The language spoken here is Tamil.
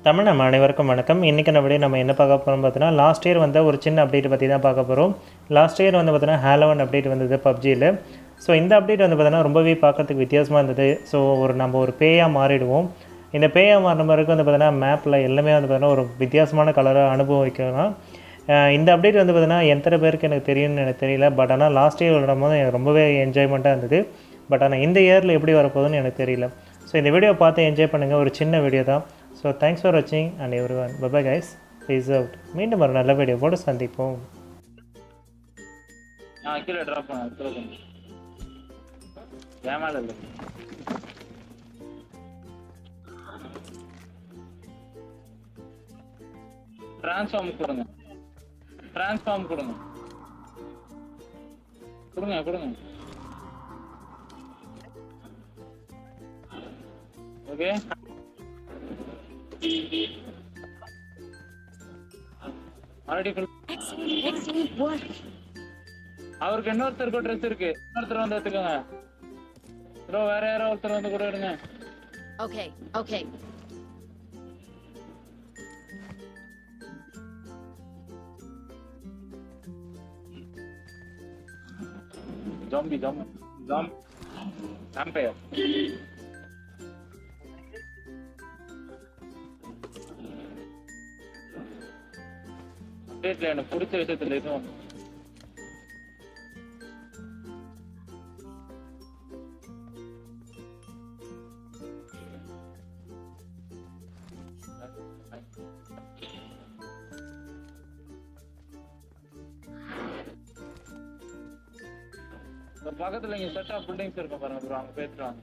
தமிழ் நம்ம அனைவருக்கும் வணக்கம். இன்றைக்கி நம்ம என்ன பார்க்க போகிறோம் பார்த்தீங்கன்னா, லாஸ்ட் இயர் வந்த ஒரு சின்ன அப்டேட் பற்றி தான் பார்க்க போகிறோம். லாஸ்ட் இயர் வந்து பார்த்தீங்கன்னா ஹாலோவன் அப்டேட் வந்தது பப்ஜியில். ஸோ இந்த அப்டேட் வந்து பார்த்தீங்கன்னா ரொம்பவே பார்க்கறதுக்கு வித்தியாசமாக இருந்தது. ஸோ நம்ம ஒரு பேயாக மாறிடுவோம். இந்த பேயாக மாறின பிறகு வந்து பார்த்தீங்கன்னா மேப்பில் எல்லாமே வந்து பார்த்தீங்கன்னா ஒரு வித்தியாசமான கலராக அனுபவிக்கலாம். இந்த அப்டேட் வந்து பார்த்தீங்கன்னா எத்தனை பேருக்கு எனக்கு தெரியும்னு எனக்கு தெரியல. பட் ஆனால் லாஸ்ட் இயர் விடும்போது எனக்கு ரொம்பவே என்ஜாய்மெண்ட்டாக இருந்தது. பட் ஆனால் இந்த இயரில் எப்படி வரப்போகுதுன்னு எனக்கு தெரியல. ஸோ இந்த வீடியோ பார்த்து என்ஜாய் பண்ணுங்கள். ஒரு சின்ன வீடியோ தான். ஸோ தேங்க்ஸ் ஃபார் வாட்சிங் and everyone. Bye bye guys. Peace out. மீண்டும் ஒரு நல்ல வீடியோ போட்டு சந்திப்போம். கீழே ட்ராப் பண்ண ஏமால இல்லை. ட்ரான்ஸ்ஃபார்ம் கொடுங்க, ட்ரான்ஸ்ஃபார்ம் கொடுங்க, கொடுங்க கொடுங்க. Okay, already full. அவருக்கு இன்னொருத்தருக்கு ட்ரெஸ் இருக்கு, இன்னொருத்தர் வந்து எடுத்துக்கோங்க. ப்ரோ வேற யாரோ ஒருத்தர் வந்து கூட எடுங்க. Okay okay. Zombie zombie zombie vampire. அப்டேட்ல எனக்கு பிடிச்ச விஷயத்துல எதுவும் பக்கத்துல இங்க செட் ஆஃப் பில்டிங்ஸ் இருக்கும் பாருங்க ப்ரோ, அங்க பேசுறாங்க.